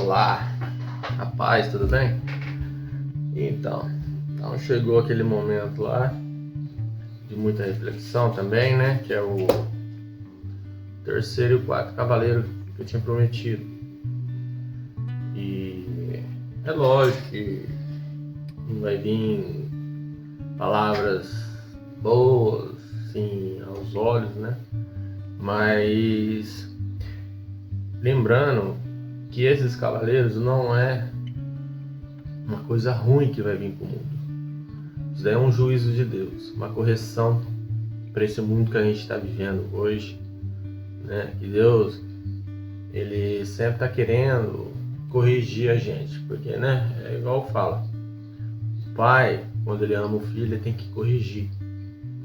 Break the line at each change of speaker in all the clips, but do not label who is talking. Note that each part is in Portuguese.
Olá, rapaz, tudo bem? Então chegou aquele momento lá de muita reflexão também, né? Que é o terceiro e o quarto cavaleiro que eu tinha prometido. E é lógico que não vai vir palavras boas, sim, aos olhos, né? Mas lembrando que esses cavaleiros não é uma coisa ruim que vai vir para o mundo. Isso daí é um juízo de Deus, uma correção para esse mundo que a gente está vivendo hoje, né? Que Deus, Ele sempre está querendo corrigir a gente, porque, né? É igual fala, o pai, quando ele ama o filho, ele tem que corrigir.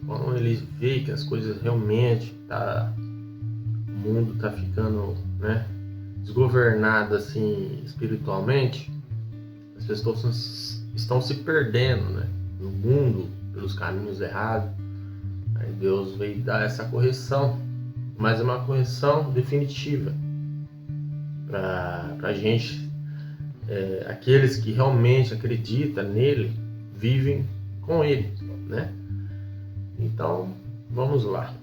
Quando ele vê que as coisas realmente o mundo está ficando, né, desgovernado assim espiritualmente, as pessoas estão se perdendo, né, no mundo pelos caminhos errados. Aí Deus veio dar essa correção, mas é uma correção definitiva para a gente, aqueles que realmente acreditam nele, vivem com ele, né? Então, vamos lá.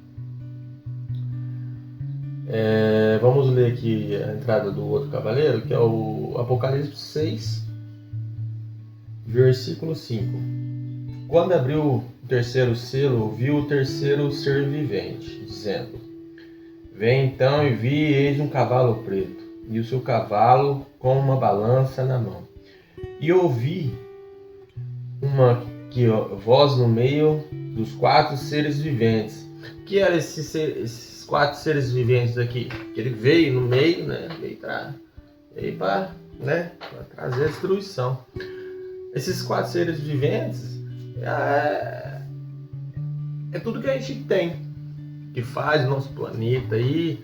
Vamos ler aqui a entrada do outro cavaleiro, que é o Apocalipse 6, versículo 5. Quando abriu o terceiro selo, viu o terceiro ser vivente, dizendo: Vem então e vi, eis um cavalo preto, e o seu cavalo com uma balança na mão. E ouvi uma voz no meio dos quatro seres viventes. O que eram esses quatro seres viventes aqui? Que ele veio no meio, né? Veio para, né, trazer a destruição. Esses quatro seres viventes é tudo que a gente tem, que faz o nosso planeta aí,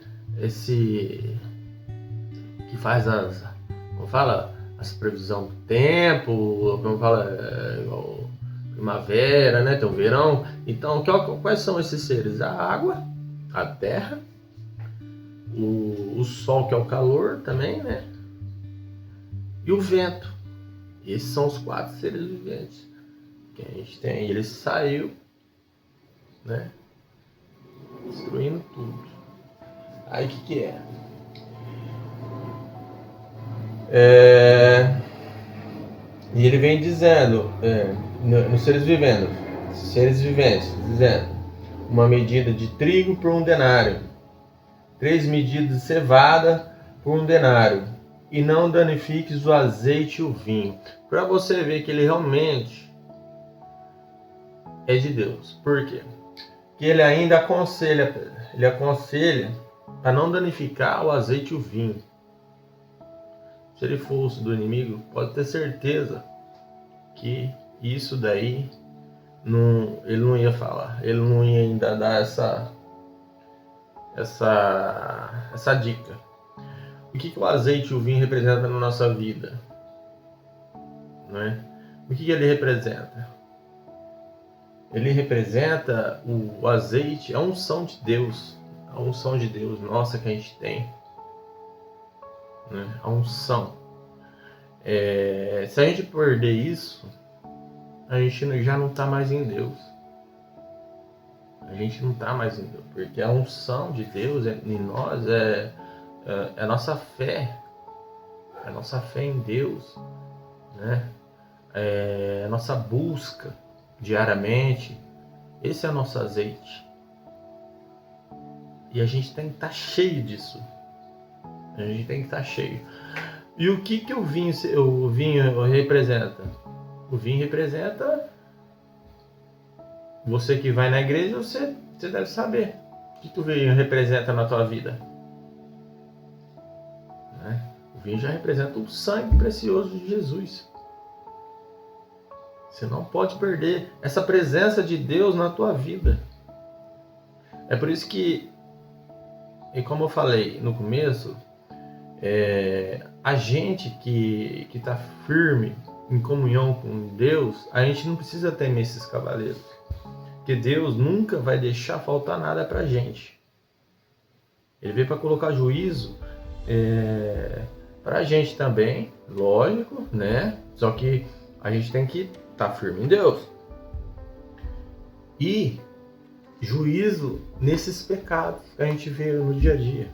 que faz as previsões do tempo, como fala, igual primavera, né? Tem o verão. Então, quais são esses seres? A água, a terra, o sol, que é o calor também, né? E o vento. Esses são os quatro seres viventes que a gente tem. E ele saiu, né, destruindo tudo. Aí o que é? E ele vem dizendo, nos seres viventes, dizendo: uma medida de trigo por um denário, 3 medidas de cevada por um denário, e não danifiques o azeite e o vinho. Para você ver que ele realmente é de Deus. Por quê? Que ele ainda aconselha a não danificar o azeite e o vinho. Se ele fosse do inimigo, pode ter certeza que isso daí ele não ia falar, ele não ia ainda dar essa dica. O que o azeite e o vinho representam na nossa vida, né? O que ele representa? Ele representa o azeite, a unção de Deus, nossa, que a gente tem, né? A unção. Se a gente perder isso, a gente já não está mais em Deus. A gente não está mais em Deus, porque a unção de Deus em nós é a nossa fé, em Deus, né? A nossa busca diariamente. Esse é o nosso azeite. E a gente tem que estar cheio disso. A gente tem que estar cheio. E o que o vinho representa? O vinho representa... Você que vai na igreja, você deve saber. O que o vinho representa na tua vida? Né? O vinho já representa o sangue precioso de Jesus. Você não pode perder essa presença de Deus na tua vida. É por isso que, e como eu falei no começo, a gente que está firme em comunhão com Deus, a gente não precisa temer esses cavaleiros. Porque Deus nunca vai deixar faltar nada pra gente. Ele veio para colocar juízo Pra gente também, lógico, né? Só que a gente tem que estar firme em Deus. E juízo nesses pecados que a gente vê no dia a dia.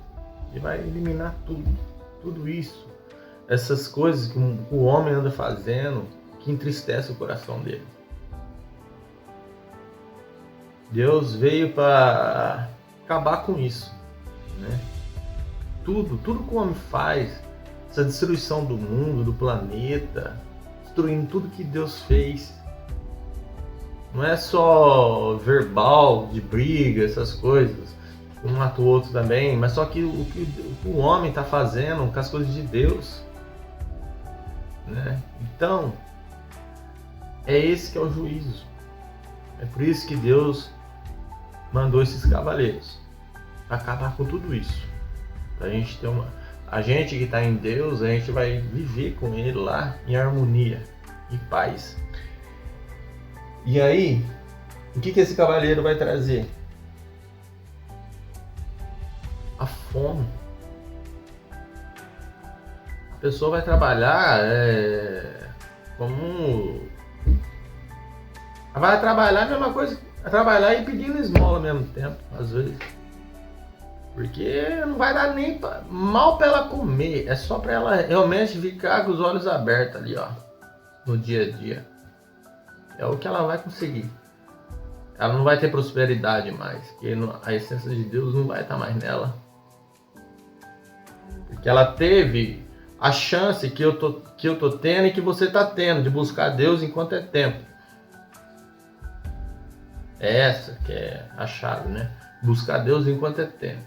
Ele vai eliminar tudo isso. Essas coisas que o homem anda fazendo que entristece o coração dele. Deus veio para acabar com isso, né? Tudo que o homem faz, essa destruição do mundo, do planeta, destruindo tudo que Deus fez. Não é só verbal, de briga, essas coisas, um mata o outro também, mas só que o que o homem está fazendo com as coisas de Deus, né? Então, é esse que é o juízo. É por isso que Deus mandou esses cavaleiros para acabar com tudo isso. Pra gente ter a gente que está em Deus, a gente vai viver com Ele lá em harmonia e paz. E aí, o que esse cavaleiro vai trazer? A fome. A pessoa vai trabalhar como... Vai trabalhar a mesma coisa, trabalhar e pedindo esmola ao mesmo tempo, às vezes. Porque não vai dar nem mal para ela comer, é só para ela realmente ficar com os olhos abertos ali, ó, no dia a dia. É o que ela vai conseguir. Ela não vai ter prosperidade mais, porque a essência de Deus não vai estar mais nela. Porque ela teve a chance que eu tô tendo e que você está tendo de buscar Deus enquanto é tempo. É essa que é a chave, né? Buscar Deus enquanto é tempo.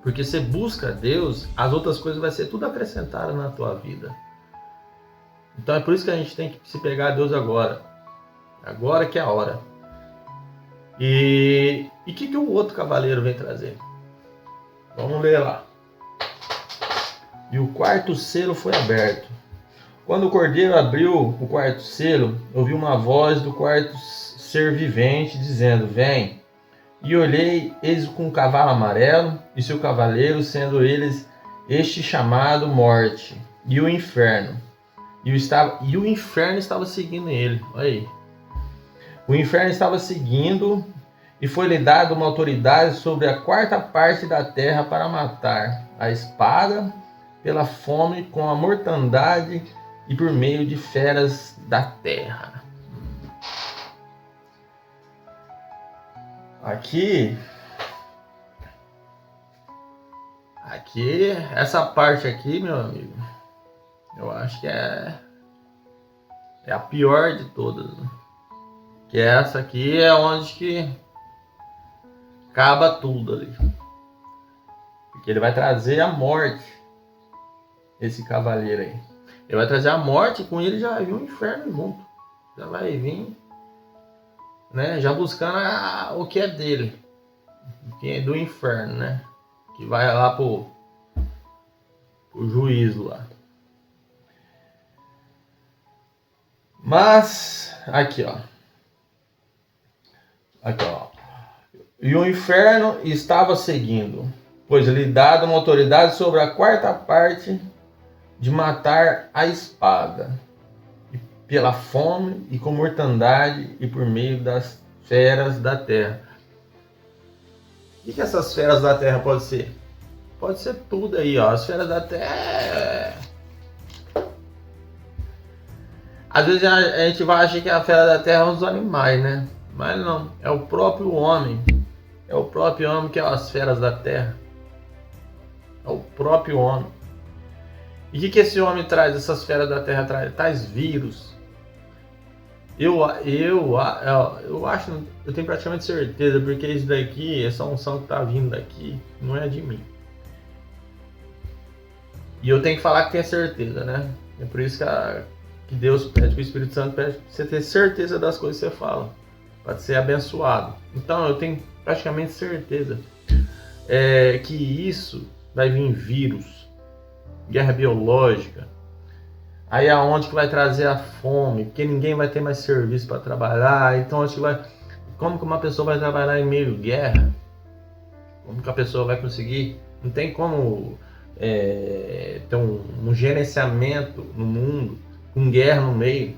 Porque você busca Deus, as outras coisas vai ser tudo acrescentado na tua vida. Então é por isso que a gente tem que se pegar a Deus agora. Agora que é a hora. E o que o outro cavaleiro vem trazer? Vamos ler lá. E o quarto selo foi aberto. Quando o cordeiro abriu o quarto selo, ouvi uma voz do quarto ser vivente dizendo: Vem. E olhei, eis com um cavalo amarelo e seu cavaleiro, sendo eles este chamado Morte e o Inferno. E o Inferno estava seguindo ele. Olha aí. O Inferno estava seguindo e foi-lhe dado uma autoridade sobre a quarta parte da terra para matar a espada, pela fome, com a mortandade e por meio de feras da terra. Aqui, essa parte aqui, meu amigo, eu acho que é a pior de todas. Que essa aqui é onde que acaba tudo ali. Porque ele vai trazer a morte, esse cavaleiro aí. Ele vai trazer a morte e com ele já vai vir o inferno junto. Já vai vir, né, já buscando o que é dele, o que é do inferno, né, que vai lá pro juízo lá. Mas aqui ó, e o inferno estava seguindo, pois lhe dada uma autoridade sobre a quarta parte de matar a espada, pela fome e com mortandade e por meio das feras da terra. O que essas feras da terra pode ser? Pode ser tudo aí, ó. As feras da terra. Às vezes a gente vai achar que a fera da terra é os animais, né? Mas não, é o próprio homem. É o próprio homem que é as feras da terra. É o próprio homem. E o que esse homem traz? Essas feras da terra traz vírus. Eu acho, eu tenho praticamente certeza, porque isso daqui, essa unção que está vindo daqui, não é de mim. E eu tenho que falar que tenho certeza, né? É por isso que Deus pede, que o Espírito Santo pede pra você ter certeza das coisas que você fala, para ser abençoado. Então eu tenho praticamente certeza que isso vai vir vírus, guerra biológica. Aí aonde que vai trazer a fome? Porque ninguém vai ter mais serviço para trabalhar. Então como que uma pessoa vai trabalhar em meio à guerra? Como que a pessoa vai conseguir? Não tem como ter um gerenciamento no mundo, com guerra no meio.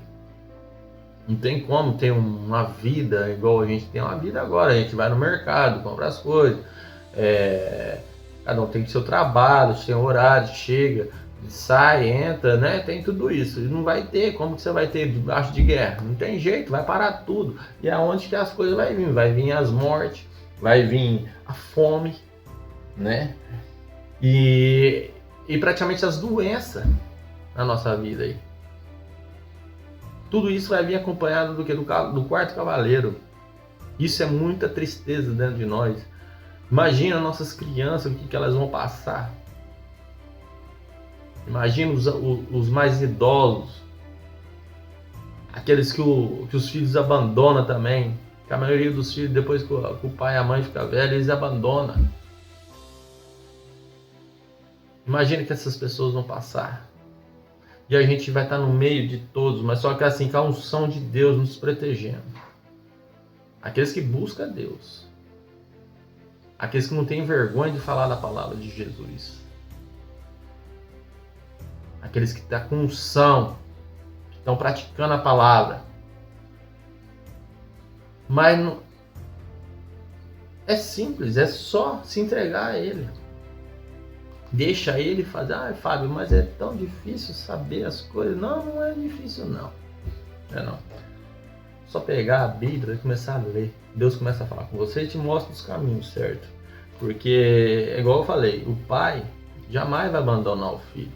Não tem como ter uma vida igual a gente tem uma vida agora. A gente vai no mercado, compra as coisas. Cada um tem seu trabalho, tem horário, chega, sai, entra, né? Tem tudo isso. E não vai ter, como que você vai ter debaixo de guerra? Não tem jeito, vai parar tudo. E aonde que as coisas vai vir? Vai vir as mortes, vai vir a fome, né? E praticamente as doenças na nossa vida aí. Tudo isso vai vir acompanhado do que? Do quarto cavaleiro. Isso é muita tristeza dentro de nós. Imagina nossas crianças, o que elas vão passar. Imagina os mais idosos. Aqueles que os filhos abandonam também. Que a maioria dos filhos, depois que o pai e a mãe ficam velhos, eles abandonam. Imagina que essas pessoas vão passar. E a gente vai estar no meio de todos, mas só que assim, com a unção de Deus nos protegendo. Aqueles que buscam a Deus. Aqueles que não têm vergonha de falar da palavra de Jesus. Aqueles que estão com unção, que estão praticando a palavra. Mas não... é simples, é só se entregar a Ele. Deixa Ele fazer. Fábio, mas é tão difícil saber as coisas. Não é difícil não. Não. Só pegar a Bíblia e começar a ler. Deus começa a falar com você e te mostra os caminhos, certo? Porque, igual eu falei, o pai jamais vai abandonar o filho.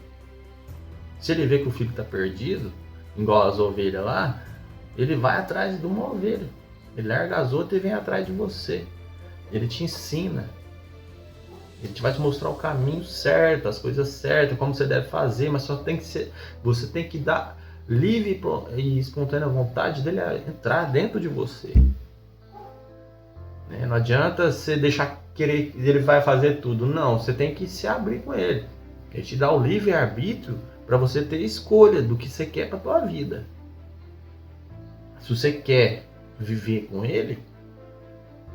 Se ele vê que o filho está perdido, igual as ovelhas lá, ele vai atrás de uma ovelha. Ele larga as outras e vem atrás de você. Ele te ensina. Ele vai te mostrar o caminho certo, as coisas certas, como você deve fazer, mas só tem que ser, você tem que dar livre e espontânea vontade dele entrar dentro de você. Não adianta você deixar querer que ele vai fazer tudo. Não, você tem que se abrir com ele. Ele te dá o livre-arbítrio para você ter escolha do que você quer para a tua vida. Se você quer viver com ele,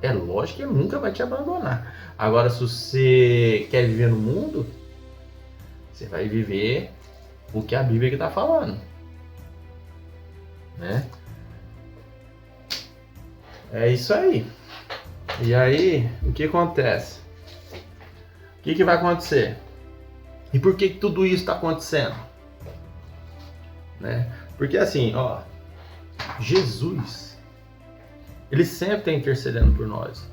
é lógico que ele nunca vai te abandonar. Agora, se você quer viver no mundo, você vai viver o que a Bíblia está falando. Né? É isso aí. E aí, o que acontece? O que vai acontecer? E por que tudo isso está acontecendo? Né? Porque assim, Jesus, ele sempre está intercedendo por nós.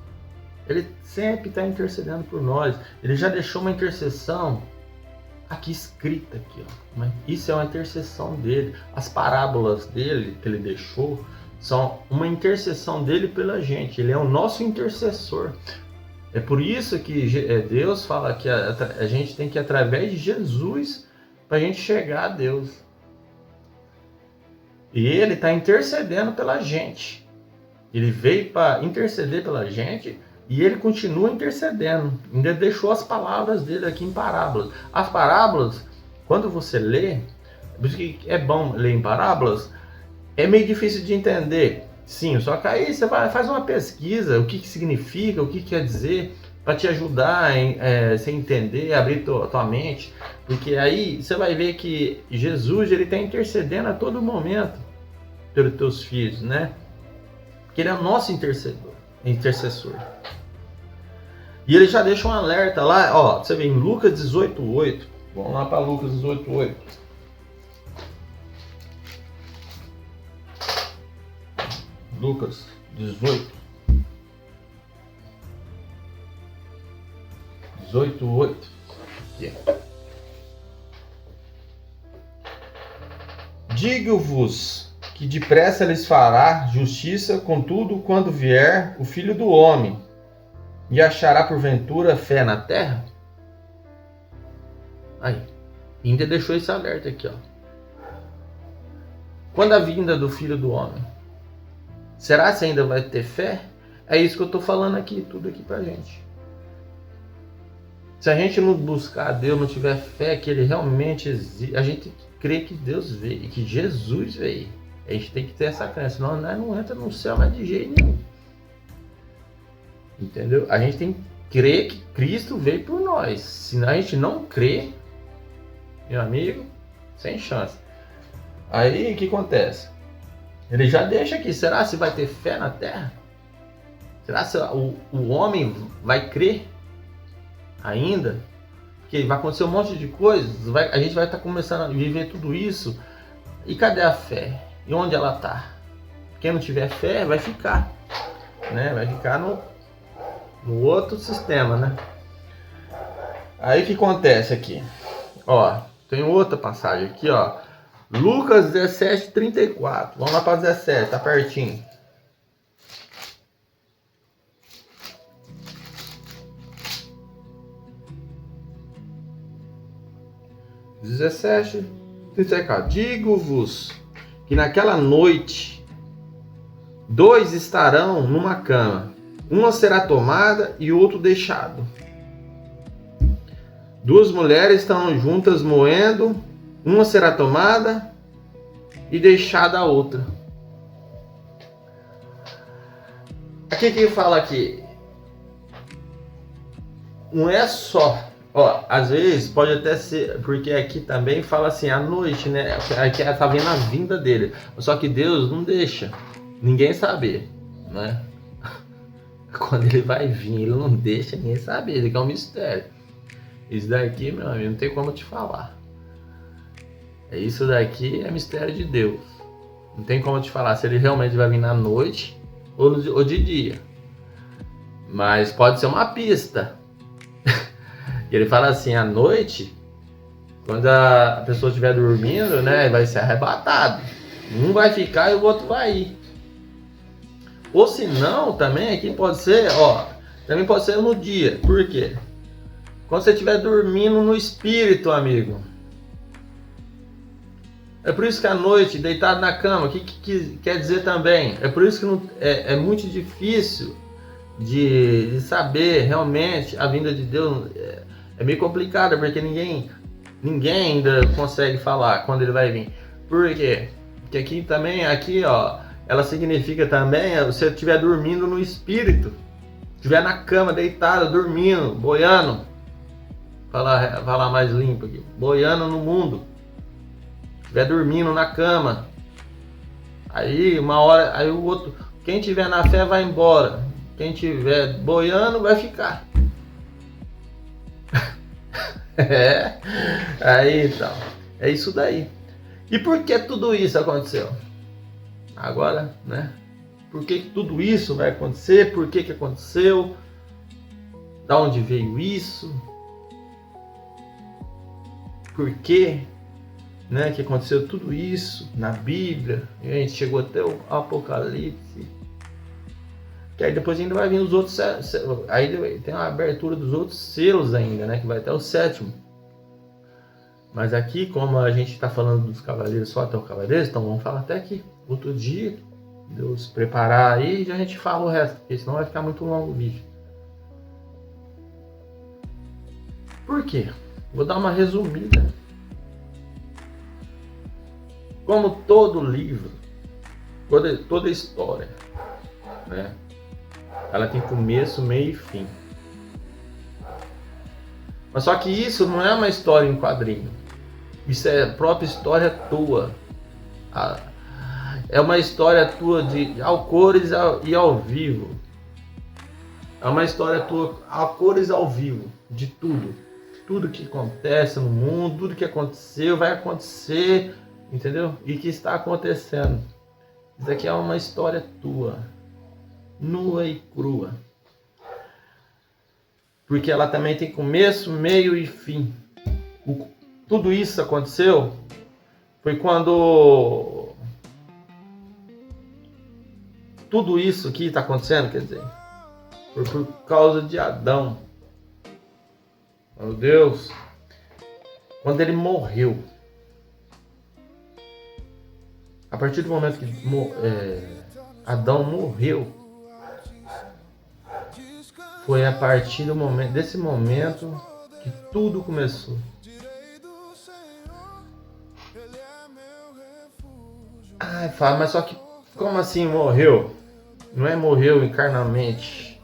Ele sempre está intercedendo por nós. Ele já deixou uma intercessão aqui escrita aqui, Isso é uma intercessão dele. As parábolas dele que ele deixou são uma intercessão dele pela gente. Ele é o nosso intercessor. É por isso que Deus fala que a gente tem que ir através de Jesus para a gente chegar a Deus. E ele está intercedendo pela gente. Ele veio para interceder pela gente e ele continua intercedendo. Ainda deixou as palavras dele aqui em parábolas. As parábolas, quando você lê, por isso que é bom ler em parábolas, é meio difícil de entender. Sim, só que aí você faz uma pesquisa, o que significa, o que quer dizer, para te ajudar a você entender, abrir tua mente. Porque aí você vai ver que Jesus está intercedendo a todo momento pelos teus filhos, né? Porque ele é o nosso intercessor. E ele já deixa um alerta lá, você vê em Lucas 18:8. Vamos lá para Lucas 18:8. Lucas 18:8. Digo-vos que depressa lhes fará justiça, contudo, quando vier o Filho do Homem, e achará porventura fé na terra? Aí, ainda deixou esse alerta aqui, Quando a vinda do Filho do Homem, será que ainda vai ter fé? É isso que eu estou falando aqui, tudo aqui pra gente. Se a gente não buscar a Deus, não tiver fé que Ele realmente existe, a gente crê que Deus veio e que Jesus veio. A gente tem que ter essa crença, senão nós não entra no céu mais de jeito nenhum. Entendeu? A gente tem que crer que Cristo veio por nós. Se a gente não crê, meu amigo, sem chance. Aí, o que acontece? Ele já deixa aqui, será se vai ter fé na terra? Será se o homem vai crer ainda? Porque vai acontecer um monte de coisas, a gente vai estar começando a viver tudo isso. E cadê a fé? E onde ela está? Quem não tiver fé vai ficar, né? Vai ficar no outro sistema, né? Aí o que acontece aqui? Ó, tem outra passagem aqui, ó. Lucas 17, 34. Vamos lá para 17, tá pertinho. Digo-vos que naquela noite 2 estarão numa cama, uma será tomada e outro deixado. 2 mulheres estão juntas moendo, uma será tomada e deixada a outra. Aqui que fala aqui, não é só, ó, às vezes pode até ser, porque aqui também fala assim, à noite, né? Aqui tá vendo a vinda dele. Só que Deus não deixa ninguém saber, né? Quando ele vai vir, ele não deixa ninguém saber, ele quer um mistério. Isso daqui, meu amigo, não tem como te falar. Isso daqui é mistério de Deus. Não tem como te falar se ele realmente vai vir na noite ou de dia. Mas pode ser uma pista. E ele fala assim, à noite, quando a pessoa estiver dormindo, né, vai ser arrebatado. Um vai ficar e o outro vai ir. Ou se não, também aqui pode ser, ó, também pode ser no dia. Por quê? Quando você estiver dormindo no espírito, amigo. É por isso que à noite, deitado na cama, o que quer dizer também? É por isso que não, é muito difícil de saber realmente a vinda de Deus. É meio complicado, porque ninguém ainda consegue falar quando ele vai vir. Por quê? Porque aqui também, ó, ela significa também, você estiver dormindo no espírito, estiver na cama, deitado, dormindo, boiando, falar mais limpo aqui, boiando no mundo, estiver dormindo na cama, aí uma hora, aí o outro, quem tiver na fé vai embora, quem tiver boiando vai ficar. Aí então, é isso daí. E por que tudo isso aconteceu? Agora, né? Por que tudo isso vai acontecer? Por que aconteceu? Da onde veio isso? Por que, né, que aconteceu tudo isso na Bíblia? E a gente chegou até o Apocalipse. Que aí depois ainda vai vir os outros, aí tem a abertura dos outros selos ainda, né? Que vai até o 7º. Mas aqui, como a gente está falando dos cavaleiros só até o cavaleiro, então vamos falar até aqui. Outro dia, Deus preparar aí e a gente fala o resto, porque senão vai ficar muito longo o vídeo. Por quê? Vou dar uma resumida. Como todo livro, toda história, né? Ela tem começo, meio e fim. Mas só que isso não é uma história em quadrinho. Isso é a própria história tua. É uma história tua ao cores e ao vivo. É uma história tua a cores ao vivo. De tudo. Tudo que acontece no mundo, tudo que aconteceu, vai acontecer, entendeu? E que está acontecendo. Isso aqui é uma história tua. Nua e crua. Porque ela também tem começo, meio e fim. Tudo isso aconteceu foi quando tudo isso aqui está acontecendo, quer dizer, foi por causa de Adão. Meu Deus, quando ele morreu, a partir do momento que Adão morreu, foi a partir desse momento que tudo começou. Fala, mas só que como assim morreu? Não é morreu encarnamente,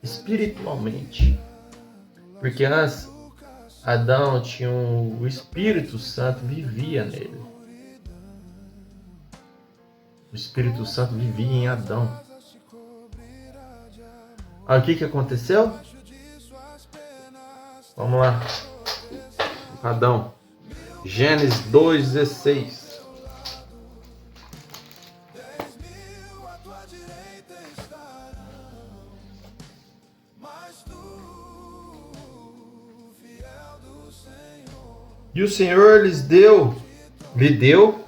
espiritualmente. Porque antes Adão tinha o Espírito Santo vivia nele. O Espírito Santo vivia em Adão. Aí o que aconteceu? Vamos lá. Adão. Gênesis 2,16. E o Senhor lhe deu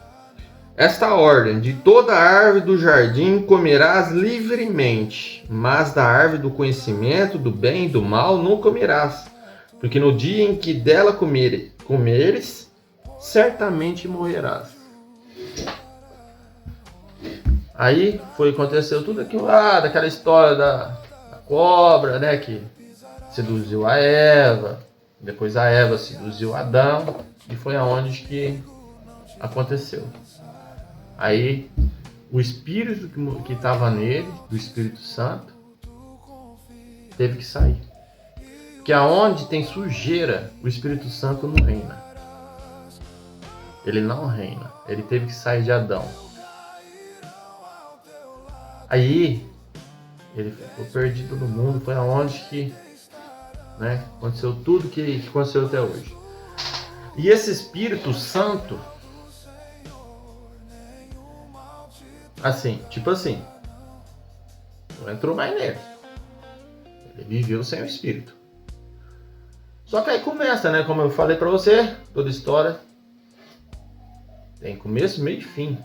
esta ordem: de toda árvore do jardim comerás livremente, mas da árvore do conhecimento do bem e do mal não comerás, porque no dia em que dela comeres, certamente morrerás. Aí aconteceu tudo aquilo lá, daquela história da cobra, né, que seduziu a Eva, depois a Eva seduziu Adão, e foi aonde que aconteceu. Aí o Espírito que estava nele, do Espírito Santo, teve que sair. Porque aonde tem sujeira, o Espírito Santo não reina. Ele não reina. Ele teve que sair de Adão. Aí ele ficou perdido no mundo. Foi aonde que, né, aconteceu tudo que aconteceu até hoje. E esse Espírito Santo, assim, não entrou mais nele. Ele viveu sem o Espírito. Só que aí começa, né? Como eu falei pra você, toda história tem começo, meio e fim.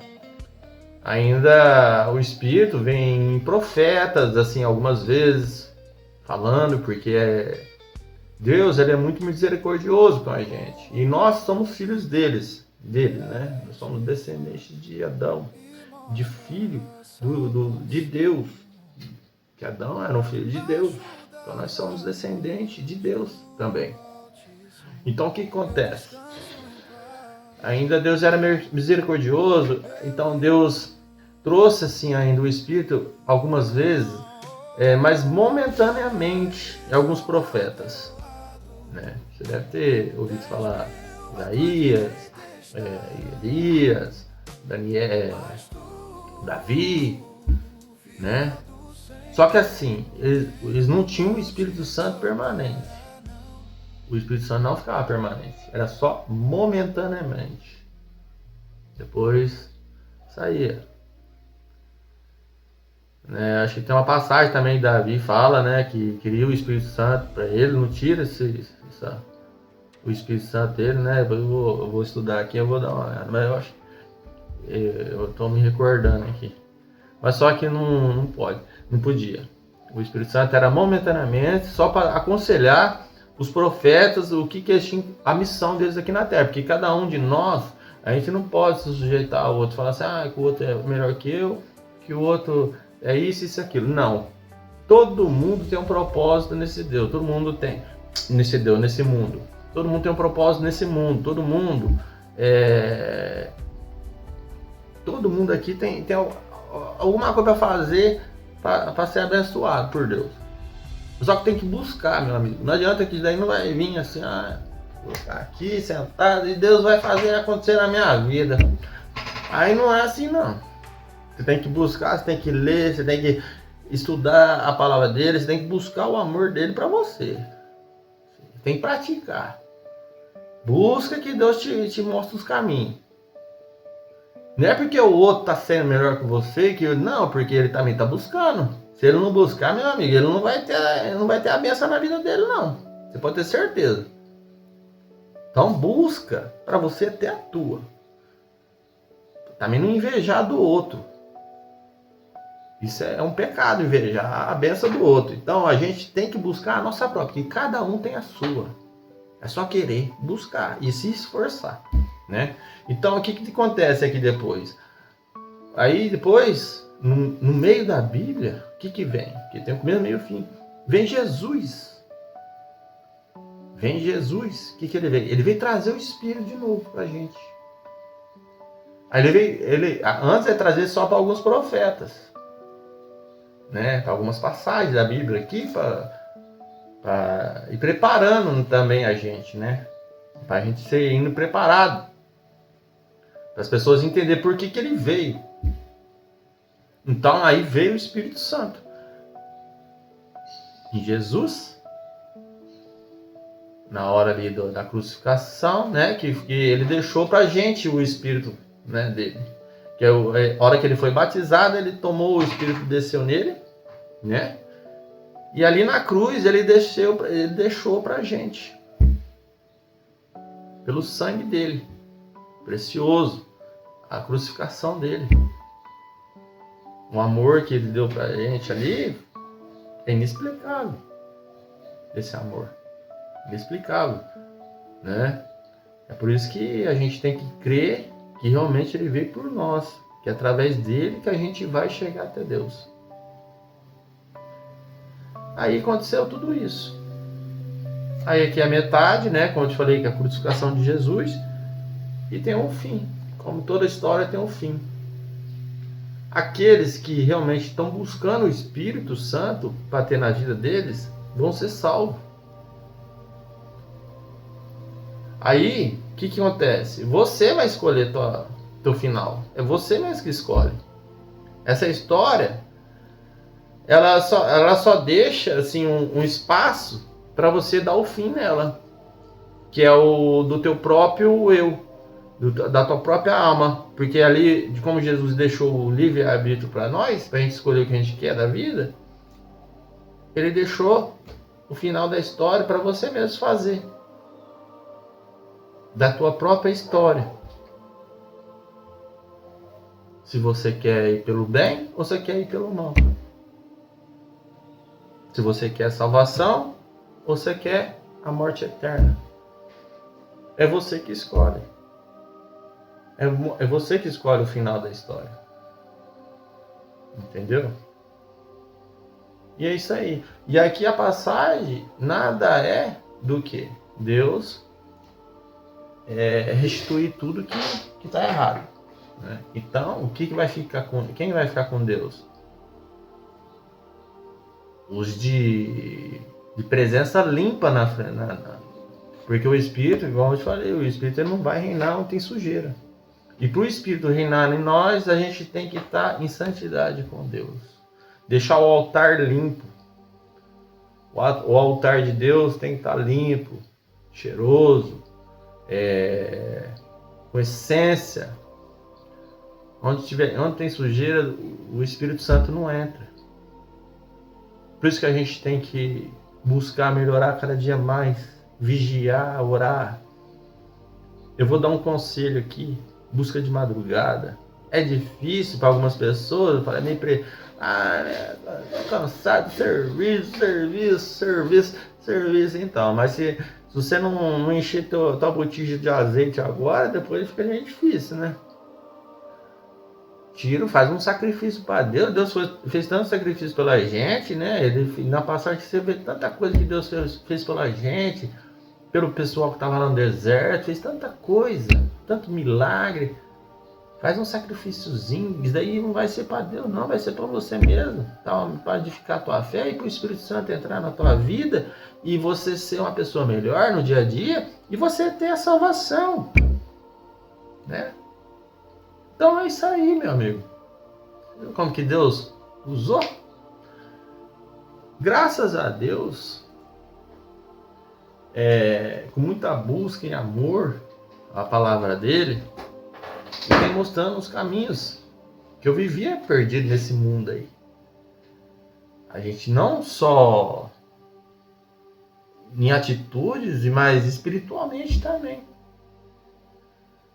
Ainda o Espírito vem em profetas, assim, algumas vezes, falando, porque Deus, ele é muito misericordioso com a gente. E nós somos filhos dele, né? Nós somos descendentes de Adão, de filho de Deus. Que Adão era um filho de Deus. Então nós somos descendentes de Deus também. Então o que acontece? Ainda Deus era misericordioso, então Deus trouxe assim ainda o Espírito algumas vezes, mas momentaneamente, em alguns profetas. Né? Você deve ter ouvido falar Isaías, Elias, Daniel, Davi, né? Só que assim, eles não tinham o Espírito Santo permanente. O Espírito Santo não ficava permanente, era só momentaneamente. Depois saía. Né? Acho que tem uma passagem também que Davi fala, né, que queria o Espírito Santo para ele, não tira o Espírito Santo dele, né? Depois eu vou estudar aqui, eu vou dar uma olhada, mas eu acho eu estou me recordando aqui. Mas só que não podia. O Espírito Santo era momentaneamente só para aconselhar os profetas o que eles tinham, a missão deles aqui na Terra. Porque cada um de nós, a gente não pode se sujeitar ao outro, falar assim, que o outro é melhor que eu, que o outro é isso, aquilo. Não. Todo mundo tem um propósito nesse Deus. Todo mundo tem nesse Deus, nesse mundo. Todo mundo tem um propósito nesse mundo. Todo mundo aqui tem alguma coisa para fazer para ser abençoado por Deus. Só que tem que buscar, meu amigo. Não adianta que daí não vai vir assim, vou ficar aqui sentado e Deus vai fazer acontecer na minha vida. Aí não é assim, não. Você tem que buscar, você tem que ler, você tem que estudar a palavra dele, você tem que buscar o amor dele para você. Você tem que praticar. Busca que Deus te mostre os caminhos. Não é porque o outro está sendo melhor que você, não, porque ele também está buscando. Se ele não buscar, meu amigo, ele não vai ter a bênção na vida dele, não. Você pode ter certeza. Então busca para você ter a tua. Também não invejar do outro. Isso é um pecado, invejar a bênção do outro. Então a gente tem que buscar a nossa própria, porque cada um tem a sua. É só querer buscar e se esforçar, né? Então o que acontece aqui depois? Aí depois, no meio da Bíblia, o que vem? Que tem o começo, meio e fim. Vem Jesus. Vem Jesus. O que ele veio? Ele veio trazer o Espírito de novo pra gente. Aí antes ele trazer só para alguns profetas, né? Para algumas passagens da Bíblia aqui, E preparando também a gente, né? Para a gente ser indo preparado. Para as pessoas entenderem por que ele veio. Então aí veio o Espírito Santo. Em Jesus, na hora ali da crucificação, né? Que ele deixou para a gente o Espírito, né, dele. Que a hora que ele foi batizado, ele tomou o Espírito, desceu nele, né? E ali na cruz ele deixou para a gente. Pelo sangue dele. Precioso. A crucificação dele. O amor que ele deu para a gente ali é inexplicável. Esse amor. Inexplicável. Né? É por isso que a gente tem que crer que realmente ele veio por nós. Que é através dele que a gente vai chegar até Deus. Aí aconteceu tudo isso. Aí aqui é a metade, né? Como eu te falei, que é a crucificação de Jesus. E tem um fim. Como toda história tem um fim. Aqueles que realmente estão buscando o Espírito Santo para ter na vida deles, vão ser salvos. Aí, o que acontece? Você vai escolher teu final. É você mesmo que escolhe. Essa história, ela só deixa assim, um espaço para você dar o fim nela. Que é o do teu próprio eu. Da tua própria alma. Porque ali, como Jesus deixou o livre-arbítrio para nós, para a gente escolher o que a gente quer da vida, ele deixou o final da história para você mesmo fazer. Da tua própria história. Se você quer ir pelo bem ou você quer ir pelo mal. Se você quer salvação ou você quer a morte eterna. É você que escolhe. É você que escolhe o final da história. Entendeu? E é isso aí. E aqui a passagem nada é do que Deus restituir tudo que está errado. Né? Então, quem vai ficar com Deus? Os de presença limpa na frente. Porque o Espírito, igual eu te falei, o Espírito ele não vai reinar onde tem sujeira. E para o Espírito reinar em nós, a gente tem que estar em santidade com Deus. Deixar o altar limpo. O altar de Deus tem que estar limpo, cheiroso, com essência. Onde tem sujeira, o Espírito Santo não entra. Por isso que a gente tem que buscar melhorar cada dia mais, vigiar, orar. Eu vou dar um conselho aqui, busca de madrugada. É difícil para algumas pessoas, eu falei, tô cansado de serviço. Então, mas se você não encher tua botija de azeite agora, depois fica meio difícil, né? Faz um sacrifício para Deus. Deus fez tanto sacrifício pela gente, né? Na passagem você vê tanta coisa que Deus fez pela gente, pelo pessoal que estava lá no deserto, fez tanta coisa, tanto milagre. Faz um sacrifíciozinho. Isso daí não vai ser para Deus, não, vai ser para você mesmo, tá? Para edificar a tua fé e para o Espírito Santo entrar na tua vida e você ser uma pessoa melhor no dia a dia e você ter a salvação, né? Então é isso aí, meu amigo. Como que Deus usou? Graças a Deus, com muita busca e amor a palavra dele, ele vem mostrando os caminhos que eu vivia perdido nesse mundo aí. A gente não só em atitudes, mas espiritualmente também.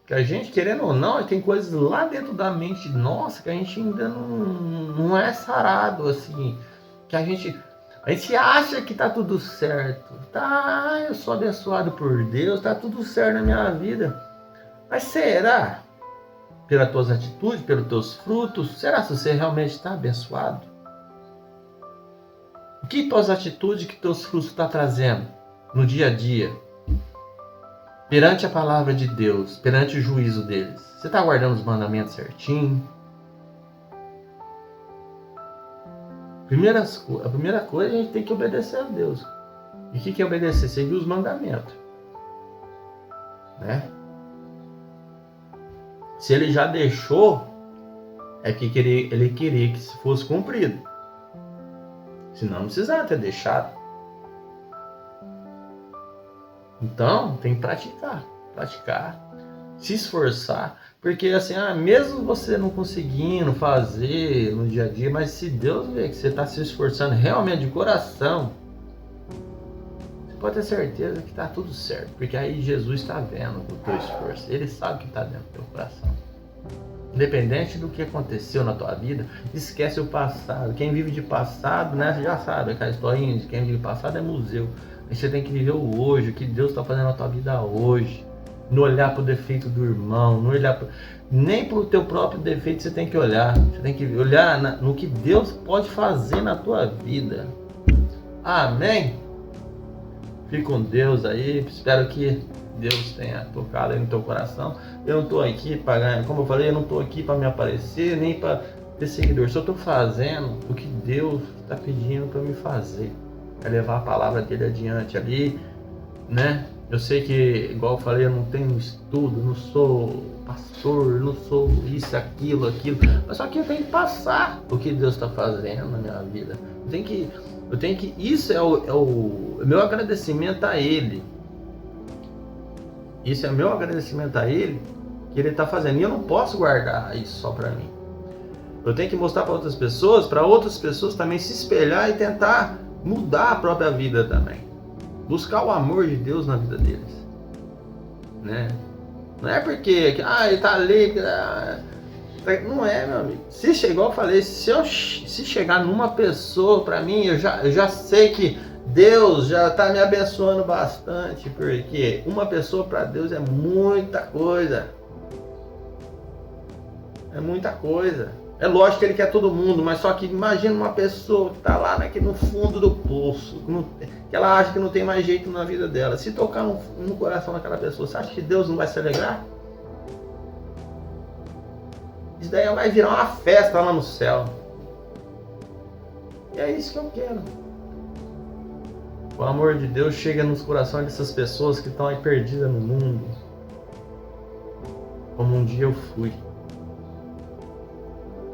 Que a gente, querendo ou não, tem coisas lá dentro da mente nossa que a gente ainda não é sarado, assim. Que a gente acha que tá tudo certo. Tá, eu sou abençoado por Deus, tá tudo certo na minha vida. Mas será? Pelas tuas atitudes, pelos teus frutos, será que você realmente está abençoado? O que tuas atitudes, que teus frutos estão trazendo no dia a dia? Perante a palavra de Deus, perante o juízo deles. Você está guardando os mandamentos certinho? A primeira coisa, a gente tem que obedecer a Deus. E o que é obedecer? Seguir os mandamentos, né? Se ele já deixou, é que ele queria que isso fosse cumprido. Senão não precisava ter deixado. Então, tem que praticar, se esforçar. Porque assim, mesmo você não conseguindo fazer no dia a dia, mas se Deus vê que você está se esforçando realmente de coração, você pode ter certeza que está tudo certo. Porque aí Jesus está vendo o teu esforço. Ele sabe que está dentro do teu coração. Independente do que aconteceu na tua vida, esquece o passado. Quem vive de passado, né, você já sabe, aquela historinha de quem vive de passado é museu. Você tem que viver o hoje, o que Deus está fazendo na tua vida hoje. Não olhar para o defeito do irmão, não olhar nem para o teu próprio defeito você tem que olhar. Você tem que olhar no que Deus pode fazer na tua vida. Amém? Fique com Deus aí, espero que Deus tenha tocado aí no teu coração. Eu não estou aqui para ganhar, como eu falei, eu não estou aqui para me aparecer, nem para ter seguidor. Só estou fazendo o que Deus está pedindo para me fazer. É levar a palavra dele adiante ali, né? Eu sei que, igual eu falei, eu não tenho estudo, não sou pastor, não sou isso, aquilo, mas só que eu tenho que passar o que Deus está fazendo na minha vida. Eu tenho que, isso é o meu agradecimento a Ele. Isso é meu agradecimento a Ele, que Ele está fazendo. E eu não posso guardar isso só para mim. Eu tenho que mostrar para outras pessoas também se espelhar e tentar mudar a própria vida também. Buscar o amor de Deus na vida deles, né? Não é porque ele tá ali, não é, meu amigo. Se chegar, igual eu falei, se chegar numa pessoa para mim, eu já sei que Deus já tá me abençoando bastante, porque uma pessoa para Deus é muita coisa. É muita coisa. É lógico que Ele quer todo mundo, mas só que imagina uma pessoa que está lá no fundo do poço, que ela acha que não tem mais jeito na vida dela. Se tocar no coração daquela pessoa, você acha que Deus não vai se alegrar? Isso daí vai virar uma festa lá no céu. E é isso que eu quero. O amor de Deus chega nos corações dessas pessoas que estão aí perdidas no mundo, como um dia eu fui.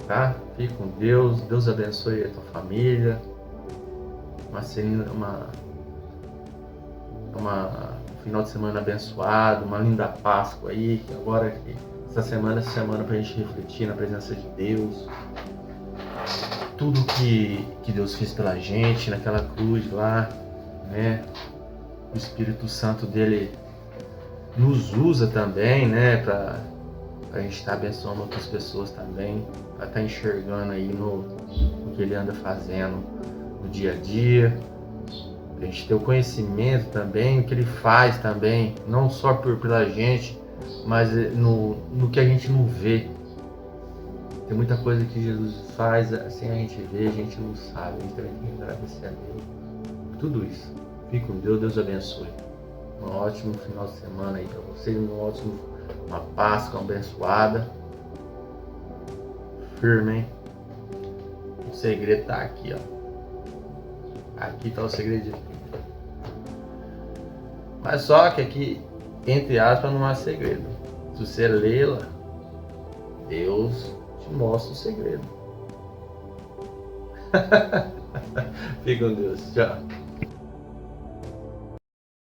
Tá? Fique com Deus, Deus abençoe a tua família, um final de semana abençoado, uma linda Páscoa aí, que agora essa semana pra gente refletir na presença de Deus, tudo que Deus fez pela gente naquela cruz lá, né? O Espírito Santo dele nos usa também, né, pra a gente estar abençoando outras pessoas também, para estar enxergando aí no que ele anda fazendo no dia a dia, a gente ter o conhecimento também, o que ele faz também, não só pela gente, mas no que a gente não vê. Tem muita coisa que Jesus faz sem a gente ver, a gente não sabe, a gente também tem que agradecer a Deus. Tudo isso. Fique com Deus, Deus abençoe. Um ótimo final de semana aí para vocês, uma Páscoa abençoada. Firme, hein? O segredo tá aqui, ó. Aqui tá o segredo de tudo. Mas só que aqui, entre aspas, não há segredo. Se você lê-la, Deus te mostra o segredo. Fique com Deus. Tchau.